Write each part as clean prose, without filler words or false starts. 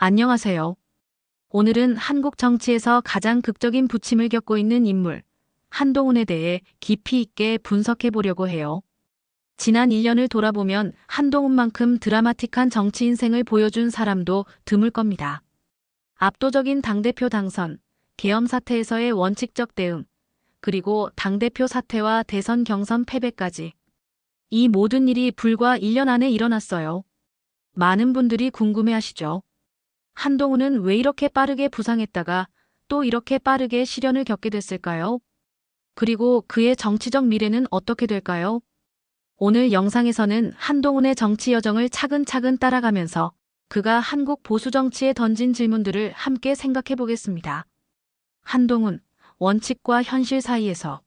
안녕하세요. 오늘은 한국 정치에서 가장 극적인 부침을 겪고 있는 인물, 한동훈에 대해 깊이 있게 분석해 보려고 해요. 지난 1년을 돌아보면 한동훈만큼 드라마틱한 정치 인생을 보여준 사람도 드물 겁니다. 압도적인 당대표 당선, 계엄 사태에서의 원칙적 대응, 그리고 당대표 사퇴와 대선 경선 패배까지. 이 모든 일이 불과 1년 안에 일어났어요. 많은 분들이 궁금해하시죠. 한동훈은 왜 이렇게 빠르게 부상했다가 또 이렇게 빠르게 시련을 겪게 됐을까요? 그리고 그의 정치적 미래는 어떻게 될까요? 오늘 영상에서는 한동훈의 정치 여정을 차근차근 따라가면서 그가 한국 보수 정치에 던진 질문들을 함께 생각해 보겠습니다. 한동훈, 원칙과 현실 사이에서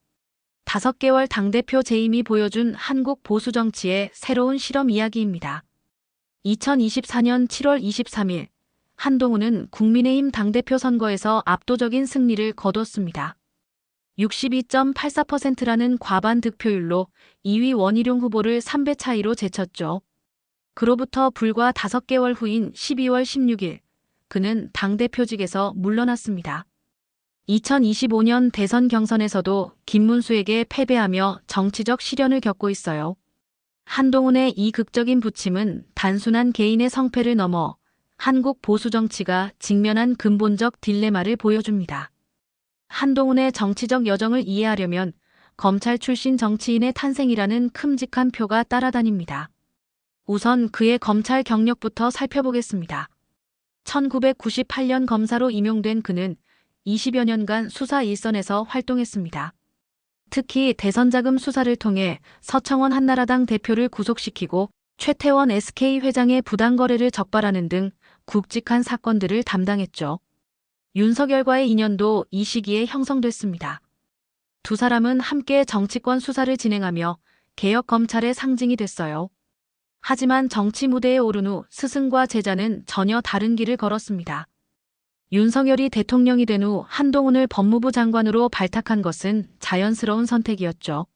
5개월 당대표 재임이 보여준 한국 보수 정치의 새로운 실험 이야기입니다. 2024년 7월 23일 한동훈은 국민의힘 당대표 선거에서 압도적인 승리를 거뒀습니다. 62.84%라는 과반 득표율로 2위 원희룡 후보를 3배 차이로 제쳤죠. 그로부터 불과 5개월 후인 12월 16일, 그는 당대표직에서 물러났습니다. 2025년 대선 경선에서도 김문수에게 패배하며 정치적 시련을 겪고 있어요. 한동훈의 이 극적인 부침은 단순한 개인의 성패를 넘어 한국 보수 정치가 직면한 근본적 딜레마를 보여줍니다. 한동훈의 정치적 여정을 이해하려면 검찰 출신 정치인의 탄생이라는 큼직한 표가 따라다닙니다. 우선 그의 검찰 경력부터 살펴보겠습니다. 1998년 검사로 임용된 그는 20여 년간 수사 일선에서 활동했습니다. 특히 대선자금 수사를 통해 서청원 한나라당 대표를 구속시키고 최태원 SK 회장의 부당거래를 적발하는 등 굵직한 사건들을 담당했죠. 윤석열과의 인연도 이 시기에 형성됐습니다. 두 사람은 함께 정치권 수사를 진행하며 개혁 검찰의 상징이 됐어요. 하지만 정치 무대에 오른 후 스승과 제자는 전혀 다른 길을 걸었습니다. 윤석열이 대통령이 된 후 한동훈을 법무부 장관으로 발탁한 것은 자연스러운 선택이었죠.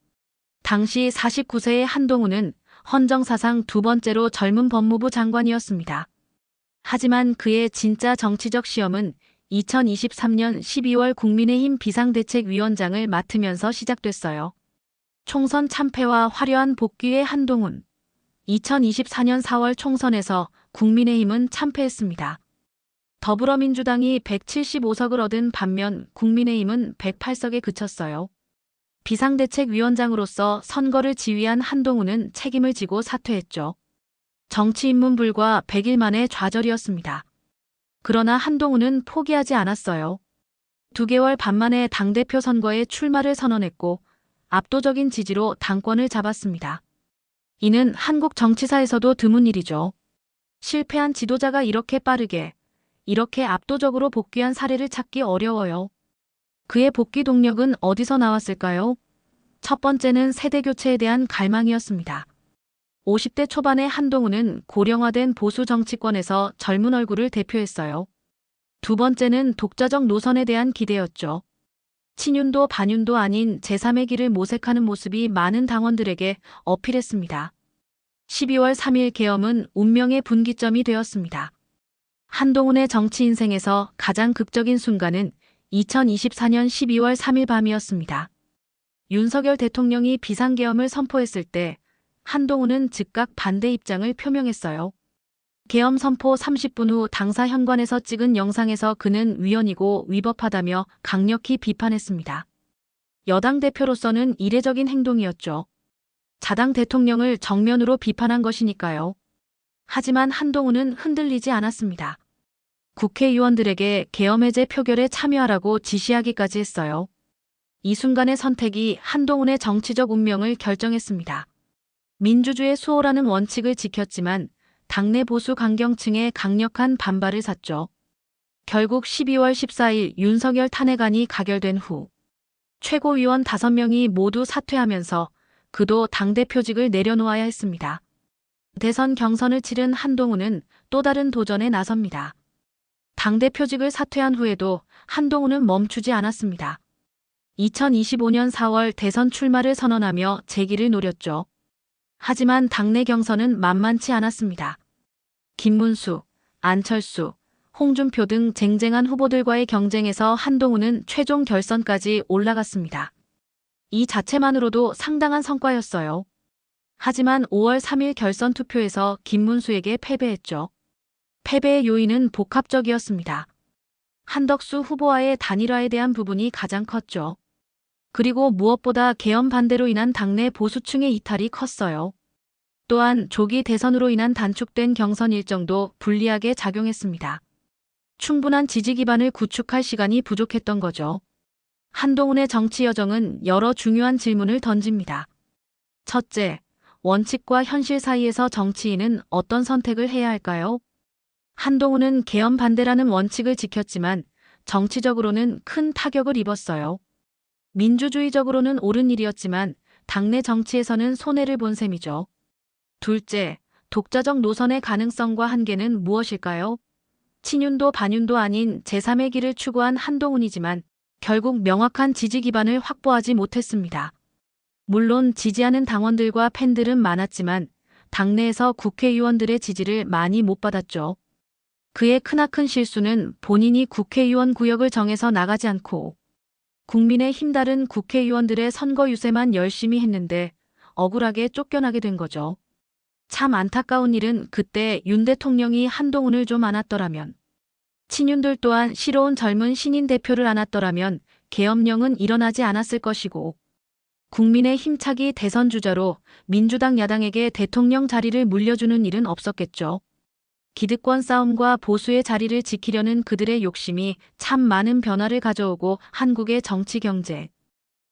당시 49세의 한동훈은 헌정사상 두 번째로 젊은 법무부 장관이었습니다. 하지만 그의 진짜 정치적 시험은 2023년 12월 국민의힘 비상대책위원장을 맡으면서 시작됐어요. 총선 참패와 화려한 복귀의 한동훈. 2024년 4월 총선에서 국민의힘은 참패했습니다. 더불어민주당이 175석을 얻은 반면 국민의힘은 108석에 그쳤어요. 비상대책위원장으로서 선거를 지휘한 한동훈은 책임을 지고 사퇴했죠. 정치 입문 불과 100일 만에 좌절이었습니다. 그러나 한동훈은 포기하지 않았어요. 2개월 반 만에 당대표 선거에 출마를 선언했고 압도적인 지지로 당권을 잡았습니다. 이는 한국 정치사에서도 드문 일이죠. 실패한 지도자가 이렇게 빠르게, 이렇게 압도적으로 복귀한 사례를 찾기 어려워요. 그의 복귀 동력은 어디서 나왔을까요? 첫 번째는 세대교체에 대한 갈망이었습니다. 50대 초반의 한동훈은 고령화된 보수 정치권에서 젊은 얼굴을 대표했어요. 두 번째는 독자적 노선에 대한 기대였죠. 친윤도 반윤도 아닌 제3의 길을 모색하는 모습이 많은 당원들에게 어필했습니다. 12월 3일 계엄은 운명의 분기점이 되었습니다. 한동훈의 정치 인생에서 가장 극적인 순간은 2024년 12월 3일 밤이었습니다. 윤석열 대통령이 비상계엄을 선포했을 때 한동훈은 즉각 반대 입장을 표명했어요. 계엄 선포 30분 후 당사 현관에서 찍은 영상에서 그는 위헌이고 위법하다며 강력히 비판했습니다. 여당 대표로서는 이례적인 행동이었죠. 자당 대통령을 정면으로 비판한 것이니까요. 하지만 한동훈은 흔들리지 않았습니다. 국회의원들에게 계엄 해제 표결에 참여하라고 지시하기까지 했어요. 이 순간의 선택이 한동훈의 정치적 운명을 결정했습니다. 민주주의 수호라는 원칙을 지켰지만 당내 보수 강경층의 강력한 반발을 샀죠. 결국 12월 14일 윤석열 탄핵안이 가결된 후 최고위원 5명이 모두 사퇴하면서 그도 당대표직을 내려놓아야 했습니다. 대선 경선을 치른 한동훈은 또 다른 도전에 나섭니다. 당대표직을 사퇴한 후에도 한동훈은 멈추지 않았습니다. 2025년 4월 대선 출마를 선언하며 재기를 노렸죠. 하지만 당내 경선은 만만치 않았습니다. 김문수, 안철수, 홍준표 등 쟁쟁한 후보들과의 경쟁에서 한동훈은 최종 결선까지 올라갔습니다. 이 자체만으로도 상당한 성과였어요. 하지만 5월 3일 결선 투표에서 김문수에게 패배했죠. 패배의 요인은 복합적이었습니다. 한덕수 후보와의 단일화에 대한 부분이 가장 컸죠. 그리고 무엇보다 계엄 반대로 인한 당내 보수층의 이탈이 컸어요. 또한 조기 대선으로 인한 단축된 경선 일정도 불리하게 작용했습니다. 충분한 지지 기반을 구축할 시간이 부족했던 거죠. 한동훈의 정치 여정은 여러 중요한 질문을 던집니다. 첫째, 원칙과 현실 사이에서 정치인은 어떤 선택을 해야 할까요? 한동훈은 계엄 반대라는 원칙을 지켰지만 정치적으로는 큰 타격을 입었어요. 민주주의적으로는 옳은 일이었지만 당내 정치에서는 손해를 본 셈이죠. 둘째, 독자적 노선의 가능성과 한계는 무엇일까요? 친윤도 반윤도 아닌 제3의 길을 추구한 한동훈이지만 결국 명확한 지지 기반을 확보하지 못했습니다. 물론 지지하는 당원들과 팬들은 많았지만 당내에서 국회의원들의 지지를 많이 못 받았죠. 그의 크나큰 실수는 본인이 국회의원 구역을 정해서 나가지 않고 국민의 힘다른 국회의원들의 선거 유세만 열심히 했는데 억울하게 쫓겨나게 된 거죠. 참 안타까운 일은 그때 윤 대통령이 한동훈을 좀 안았더라면, 친윤들 또한 싫어온 젊은 신인 대표를 안았더라면 계엄령은 일어나지 않았을 것이고 국민의 힘차기 대선 주자로 민주당 야당에게 대통령 자리를 물려주는 일은 없었겠죠. 기득권 싸움과 보수의 자리를 지키려는 그들의 욕심이 참 많은 변화를 가져오고 한국의 정치 경제,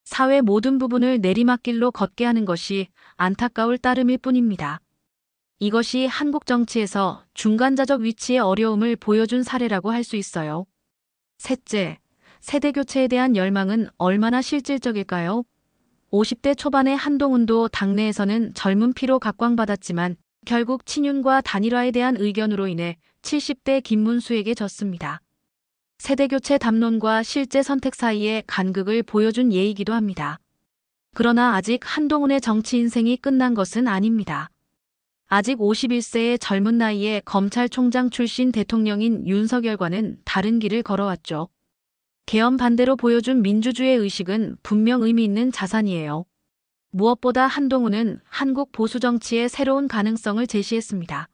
사회 모든 부분을 내리막길로 걷게 하는 것이 안타까울 따름일 뿐입니다. 이것이 한국 정치에서 중간자적 위치의 어려움을 보여준 사례라고 할 수 있어요. 셋째, 세대교체에 대한 열망은 얼마나 실질적일까요? 50대 초반의 한동훈도 당내에서는 젊은 피로 각광받았지만 결국 친윤과 단일화에 대한 의견으로 인해 70대 김문수에게 졌습니다. 세대교체 담론과 실제 선택 사이의 간극을 보여준 예이기도 합니다. 그러나 아직 한동훈의 정치 인생이 끝난 것은 아닙니다. 아직 51세의 젊은 나이에 검찰총장 출신 대통령인 윤석열과는 다른 길을 걸어왔죠. 계엄 반대로 보여준 민주주의 의식은 분명 의미 있는 자산이에요. 무엇보다 한동훈은 한국 보수 정치의 새로운 가능성을 제시했습니다.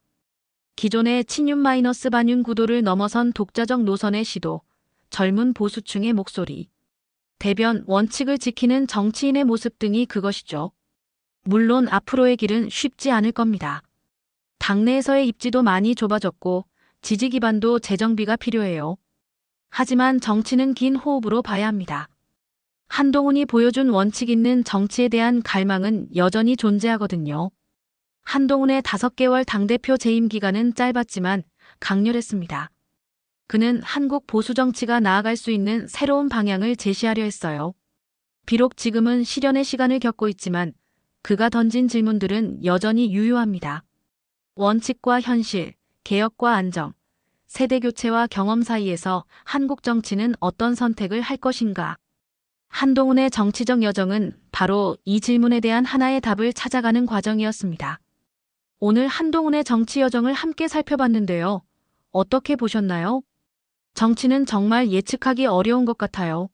기존의 친윤 반윤 구도를 넘어선 독자적 노선의 시도, 젊은 보수층의 목소리, 대변 원칙을 지키는 정치인의 모습 등이 그것이죠. 물론 앞으로의 길은 쉽지 않을 겁니다. 당내에서의 입지도 많이 좁아졌고 지지 기반도 재정비가 필요해요. 하지만 정치는 긴 호흡으로 봐야 합니다. 한동훈이 보여준 원칙 있는 정치에 대한 갈망은 여전히 존재하거든요. 한동훈의 5개월 당대표 재임 기간은 짧았지만 강렬했습니다. 그는 한국 보수 정치가 나아갈 수 있는 새로운 방향을 제시하려 했어요. 비록 지금은 실현의 시간을 겪고 있지만 그가 던진 질문들은 여전히 유효합니다. 원칙과 현실, 개혁과 안정, 세대교체와 경험 사이에서 한국 정치는 어떤 선택을 할 것인가? 한동훈의 정치적 여정은 바로 이 질문에 대한 하나의 답을 찾아가는 과정이었습니다. 오늘 한동훈의 정치 여정을 함께 살펴봤는데요. 어떻게 보셨나요? 정치는 정말 예측하기 어려운 것 같아요.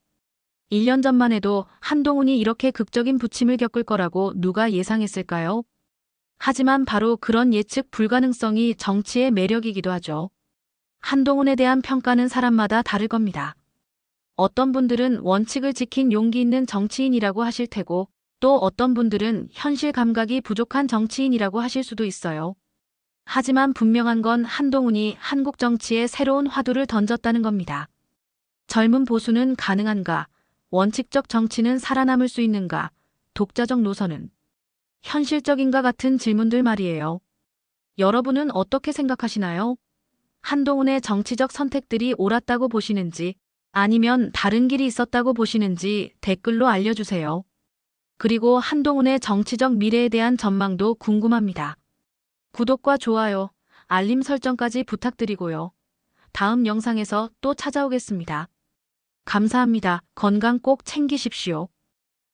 1년 전만 해도 한동훈이 이렇게 극적인 부침을 겪을 거라고 누가 예상했을까요? 하지만 바로 그런 예측 불가능성이 정치의 매력이기도 하죠. 한동훈에 대한 평가는 사람마다 다를 겁니다. 어떤 분들은 원칙을 지킨 용기 있는 정치인이라고 하실 테고 또 어떤 분들은 현실 감각이 부족한 정치인이라고 하실 수도 있어요. 하지만 분명한 건 한동훈이 한국 정치에 새로운 화두를 던졌다는 겁니다. 젊은 보수는 가능한가? 원칙적 정치는 살아남을 수 있는가? 독자적 노선은 현실적인가 같은 질문들 말이에요. 여러분은 어떻게 생각하시나요? 한동훈의 정치적 선택들이 옳았다고 보시는지 아니면 다른 길이 있었다고 보시는지 댓글로 알려주세요. 그리고 한동훈의 정치적 미래에 대한 전망도 궁금합니다. 구독과 좋아요, 알림 설정까지 부탁드리고요. 다음 영상에서 또 찾아오겠습니다. 감사합니다. 건강 꼭 챙기십시오.